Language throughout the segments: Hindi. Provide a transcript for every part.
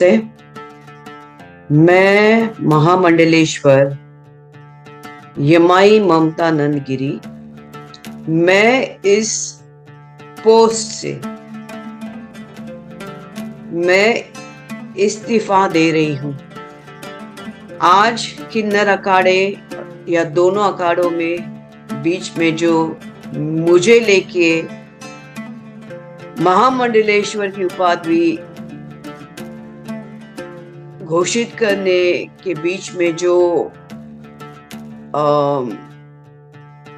से मैं महामंडलेश्वर यमाई ममतानंद गिरी, मैं इस पोस्ट से मैं इस्तीफा दे रही हूं। आज किन्नर अखाड़े या दोनों अखाड़ों में बीच में जो मुझे लेके महामंडलेश्वर की उपाधि घोषित करने के बीच में जो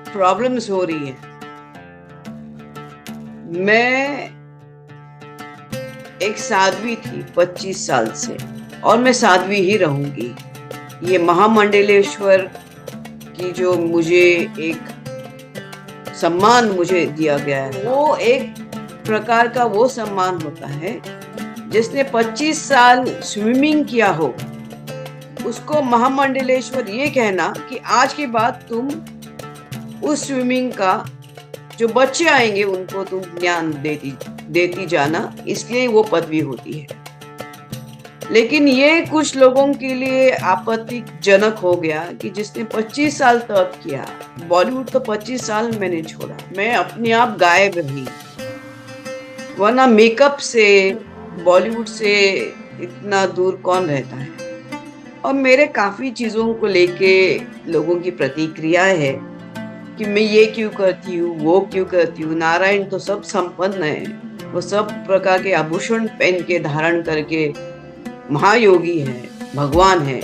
प्रॉब्लम्स हो रही है, मैं एक साध्वी थी 25 साल से और मैं साध्वी ही रहूंगी। ये महामंडलेश्वर की जो मुझे एक सम्मान मुझे दिया गया है, वो एक प्रकार का वो सम्मान होता है जिसने 25 साल स्विमिंग किया हो, उसको महामंडलेश्वर ये कहना कि आज के बाद तुम उस स्विमिंग का जो बच्चे आएंगे उनको तुम ज्ञान देती जाना, इसलिए वो पदवी होती है। लेकिन ये कुछ लोगों के लिए आपत्तिजनक हो गया कि जिसने 25 साल तप किया, बॉलीवुड तो 25 साल मैंने छोड़ा, मैं अपने आप गायब रही, वरना मेकअप से बॉलीवुड से इतना दूर कौन रहता है। और मेरे काफी चीजों को लेके लोगों की प्रतिक्रिया है कि मैं ये क्यों करती हूँ, वो क्यों करती हूँ। नारायण तो सब संपन्न है, वो सब प्रकार के आभूषण पहन के धारण करके महायोगी है, भगवान है।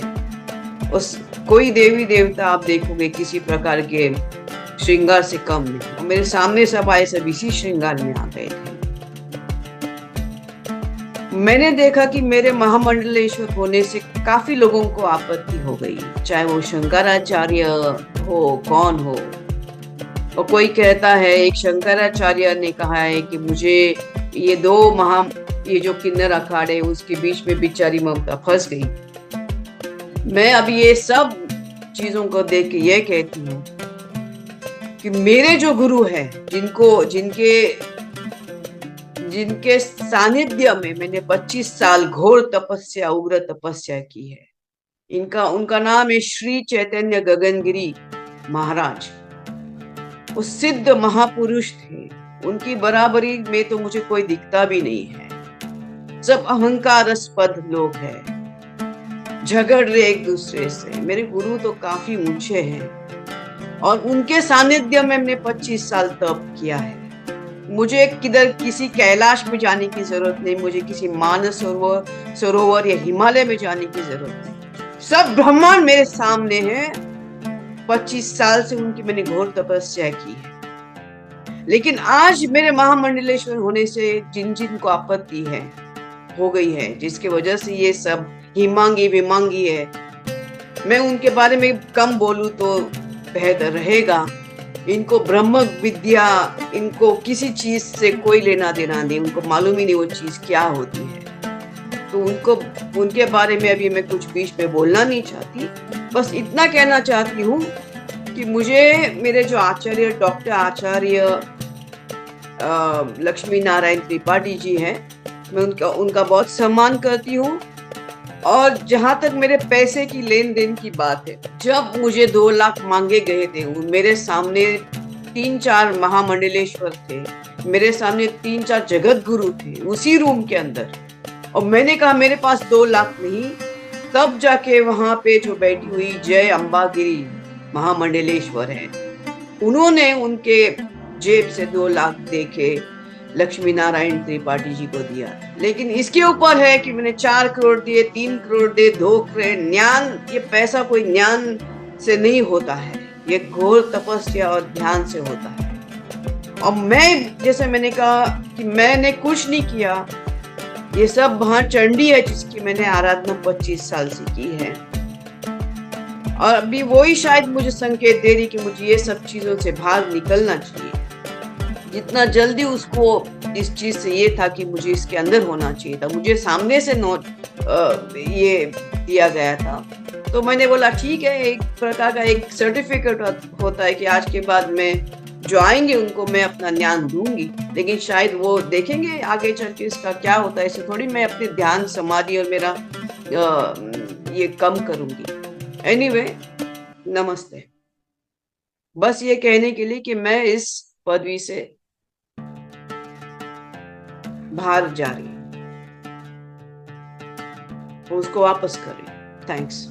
उस कोई देवी देवता आप देखोगे किसी प्रकार के श्रृंगार से कम नहीं। और मेरे सामने सब आए, सब इसी श्रृंगार में आ गए थे। मैंने देखा कि मेरे महामंडलेश्वर होने से काफी लोगों को आपत्ति हो गई, चाहे वो शंकराचार्य हो, कौन हो। और कोई कहता है, एक शंकराचार्य ने कहा है कि मुझे ये जो किन्नर अखाड़े उसके बीच में बेचारी ममता फंस गई। मैं अब ये सब चीजों को देख के ये कहती हूँ कि मेरे जो गुरु है, जिनके सानिध्य में मैंने 25 साल घोर तपस्या, उग्र तपस्या की है, उनका नाम है श्री चैतन्य गगनगिरी महाराज। वो सिद्ध महापुरुष थे, उनकी बराबरी में तो मुझे कोई दिखता भी नहीं है। सब अहंकारास्पद लोग हैं, झगड़ रहे एक दूसरे से। मेरे गुरु तो काफी ऊंचे हैं और उनके सानिध्य में मैंने 25 साल तप किया है। मुझे किसी कैलाश में जाने की जरूरत नहीं, मुझे किसी मानस सरोवर या हिमालय में जाने की जरूरत नहीं। सब ब्रह्मांड मेरे सामने है। 25 साल से उनकी मैंने घोर तपस्या की है। लेकिन आज मेरे महामंडलेश्वर होने से जिन को आपत्ति हो गई है, जिसकी वजह से ये सब हिमांगी विमांगी है, मैं उनके बारे में कम बोलूं तो बेहतर रहेगा। इनको ब्रह्म विद्या, इनको किसी चीज से कोई लेना देना नहीं, उनको मालूम ही नहीं वो चीज क्या होती है। तो उनके बारे में अभी मैं कुछ बीच में बोलना नहीं चाहती। बस इतना कहना चाहती हूँ कि मुझे मेरे जो आचार्य, डॉक्टर आचार्य लक्ष्मी नारायण त्रिपाठी जी हैं, मैं उनका बहुत सम्मान करती हूँ। और जहां तक मेरे पैसे की लेन देन की बात है, जब मुझे 2 लाख मांगे गए थे, मेरे सामने 3-4 महामंडलेश्वर थे, मेरे सामने 3-4 जगत गुरु थे उसी रूम के अंदर, और मैंने कहा मेरे पास 2 लाख नहीं। तब जाके वहां पे जो बैठी हुई जय अंबागिरी महामंडलेश्वर है, उन्होंने उनके जेब से 2 लाख देके लक्ष्मी नारायण त्रिपाठी जी को दिया। लेकिन इसके ऊपर है कि मैंने 4 करोड़ दिए, 3 करोड़ दिए, 2 करोड़। ज्ञान, ये पैसा कोई ज्ञान से नहीं होता है, ये घोर तपस्या और ध्यान से होता है। और मैं, जैसे मैंने कहा कि मैंने कुछ नहीं किया, ये सब वहां चंडी है जिसकी मैंने आराधना 25 साल से की है। और अभी वही शायद मुझे संकेत दे रही कि मुझे ये सब चीजों से बाहर निकलना चाहिए। जितना जल्दी उसको इस चीज से ये था कि मुझे इसके अंदर होना चाहिए था, मुझे सामने से ये दिया गया था, तो मैंने बोला ठीक है, एक प्रकार का एक सर्टिफिकेट होता है कि आज के बाद मैं जो आएंगे उनको मैं अपना ज्ञान दूंगी, लेकिन शायद वो देखेंगे आगे चल के इसका क्या होता है। ऐसे थोड़ी मैं अपने ध्यान समाधि और मेरा ये कम करूंगी। एनीवे, नमस्ते। बस ये कहने के लिए कि मैं इस पदवी से बाहर जा रही हूँ, उसको वापस करें। थैंक्स।